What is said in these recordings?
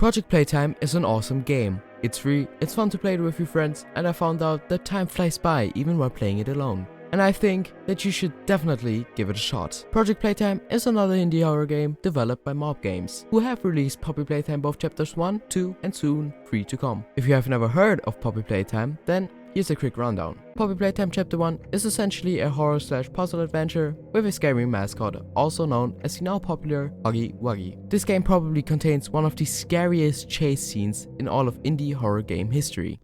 Project Playtime is an awesome game. It's free, it's fun to play it with your friends, and I found out that time flies by even while playing it alone. And I think that you should definitely give it a shot. Project Playtime is another indie horror game developed by Mob Games, who have released Poppy Playtime both chapters 1, 2 and soon 3 to come. If you have never heard of Poppy Playtime, then here's a quick rundown. Poppy Playtime Chapter 1 is essentially a horror/puzzle adventure with a scary mascot, also known as the now popular Huggy Wuggy. This game probably contains one of the scariest chase scenes in all of indie horror game history.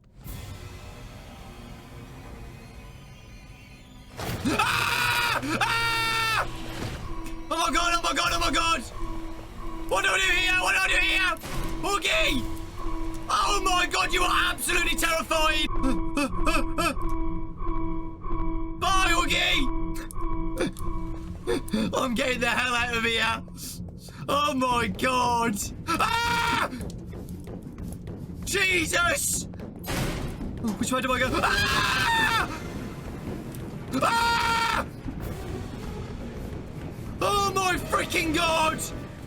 Ah! Ah! Oh my god, oh my god, oh my god! What do I do here? What do I do here? Huggy! Oh my god, you are absolutely terrifying! Bye, Huggy! I'm getting the hell out of here! Oh my god! Ah! Jesus! Oh, which way do I go? Ah! Ah! Oh my freaking god!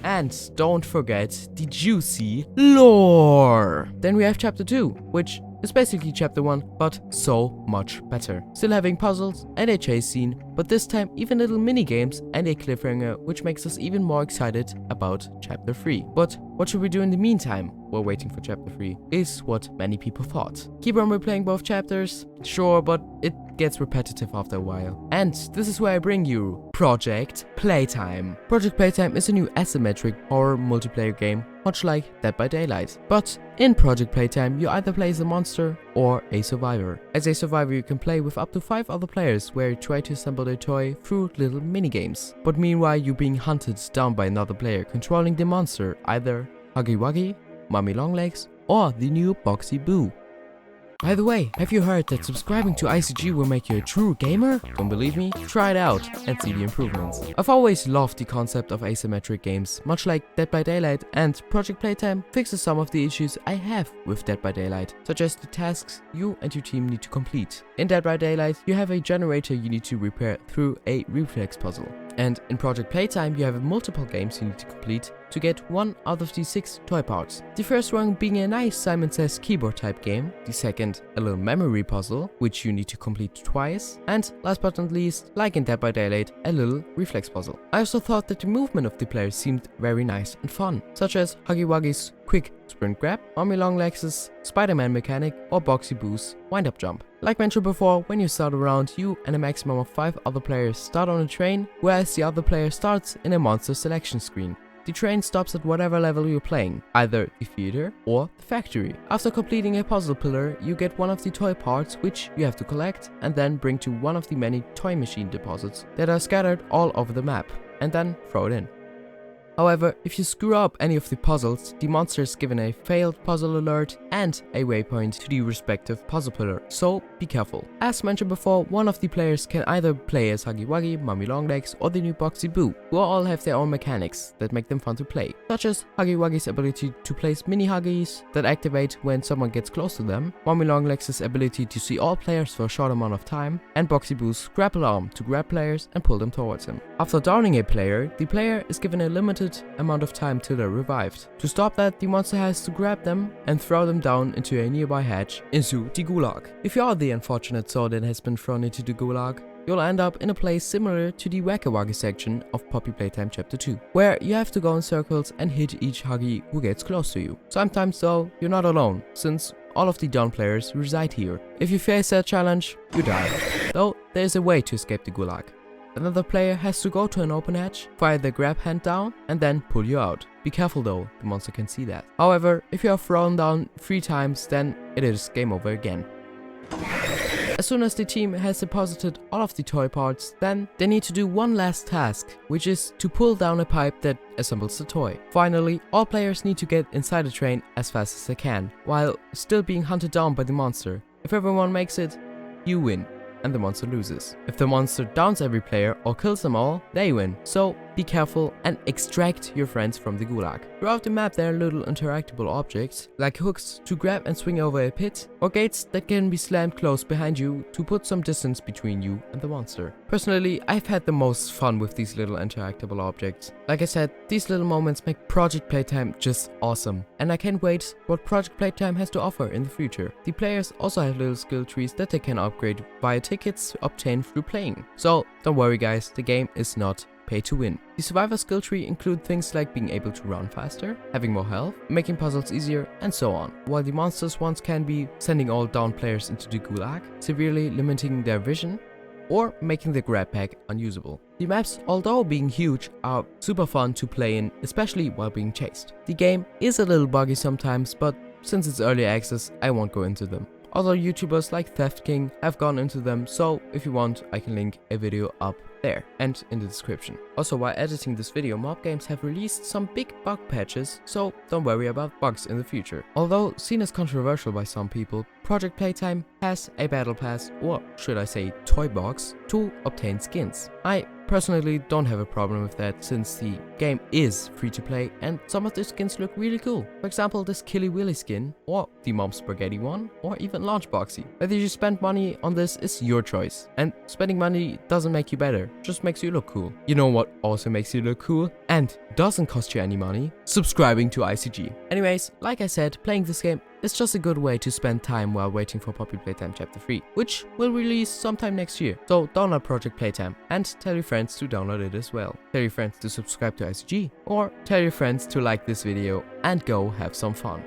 And don't forget the juicy lore! Then we have Chapter 2, which is basically Chapter 1, but so much better. Still having puzzles and a chase scene, but this time even little mini games and a cliffhanger, which makes us even more excited about Chapter 3. But what should we do in the meantime while waiting for Chapter 3 is what many people thought. Keep on replaying both chapters? Sure, but it gets repetitive after a while. And this is where I bring you Project Playtime. Project Playtime is a new asymmetric horror multiplayer game, much like Dead by Daylight. But in Project Playtime, you either play as a monster or a survivor. As a survivor, you can play with up to 5 other players where you try to assemble a toy through little minigames. But meanwhile, you're being hunted down by another player controlling the monster, either Huggy Wuggy, Mummy Longlegs, or the new Boxy Boo. By the way, have you heard that subscribing to ICG will make you a true gamer? Don't believe me? Try it out and see the improvements. I've always loved the concept of asymmetric games, much like Dead by Daylight, and Project Playtime fixes some of the issues I have with Dead by Daylight, such as the tasks you and your team need to complete. In Dead by Daylight, you have a generator you need to repair through a reflex puzzle. And in Project Playtime, you have multiple games you need to complete to get one out of the 6 toy parts. The first one being a nice Simon Says keyboard type game, the second a little memory puzzle, which you need to complete twice, and last but not least, like in Dead by Daylight, a little reflex puzzle. I also thought that the movement of the players seemed very nice and fun, such as Huggy Wuggy's quick sprint grab, Mummy Longlegs' Spider-Man mechanic, or Boxy Boo's wind-up jump. Like mentioned before, when you start a round, you and a maximum of 5 other players start on a train, whereas the other player starts in a monster selection screen. The train stops at whatever level you're playing, either the theater or the factory. After completing a puzzle pillar, you get one of the toy parts which you have to collect and then bring to one of the many toy machine deposits that are scattered all over the map, and then throw it in. However, if you screw up any of the puzzles, the monster is given a failed puzzle alert and a waypoint to the respective puzzle pillar, so be careful. As mentioned before, one of the players can either play as Huggy Wuggy, Mummy Longlegs, or the new Boxy Boo, who all have their own mechanics that make them fun to play, such as Huggy Wuggy's ability to place mini Huggies that activate when someone gets close to them, Mummy Longlegs' ability to see all players for a short amount of time, and Boxy Boo's grapple arm to grab players and pull them towards him. After downing a player, the player is given a limited amount of time till they're revived. To stop that, the monster has to grab them and throw them down into a nearby hatch into the gulag. If you are the unfortunate soul that has been thrown into the gulag, you'll end up in a place similar to the Wacka Wuggy section of Poppy Playtime Chapter 2, where you have to go in circles and hit each Huggy who gets close to you. Sometimes though, you're not alone, since all of the down players reside here. If you face that challenge, you die. Though, there is a way to escape the gulag. Another player has to go to an open hatch, fire the grab hand down, and then pull you out. Be careful though, the monster can see that. However, if you are thrown down 3 times, then it is game over again. As soon as the team has deposited all of the toy parts, then they need to do one last task, which is to pull down a pipe that assembles the toy. Finally, all players need to get inside the train as fast as they can, while still being hunted down by the monster. If everyone makes it, you win, and the monster loses. If the monster downs every player or kills them all, they win. So be careful, and extract your friends from the gulag. Throughout the map there are little interactable objects, like hooks to grab and swing over a pit, or gates that can be slammed close behind you to put some distance between you and the monster. Personally, I've had the most fun with these little interactable objects. Like I said, these little moments make Project Playtime just awesome, and I can't wait what Project Playtime has to offer in the future. The players also have little skill trees that they can upgrade via tickets obtained through playing. So don't worry guys, the game is not pay to win. The survivor skill tree include things like being able to run faster, having more health, making puzzles easier, and so on. While the monsters ones can be sending all down players into the gulag, severely limiting their vision, or making the grab pack unusable. The maps, although being huge, are super fun to play in, especially while being chased. The game is a little buggy sometimes, but since it's early access, I won't go into them. Other YouTubers like Theft King have gone into them, so if you want, I can link a video up there and in the description. Also, while editing this video, Mob Games have released some big bug patches, so don't worry about bugs in the future. Although seen as controversial by some people, Project Playtime has a battle pass, or should I say toy box, to obtain skins. I personally don't have a problem with that, since the game is free to play and some of the skins look really cool. For example, this Killy Willy skin, or the Mom Spaghetti one, or even Launchboxy. Whether you spend money on this is your choice, and spending money doesn't make you better, just makes you look cool. You know what also makes you look cool and doesn't cost you any money? Subscribing to ICG. Anyways, like I said, playing this game is just a good way to spend time while waiting for Poppy Playtime Chapter 3, which will release sometime next year. So download Project Playtime and tell your friends to download it as well. Tell your friends to subscribe to ICG, or tell your friends to like this video and go have some fun.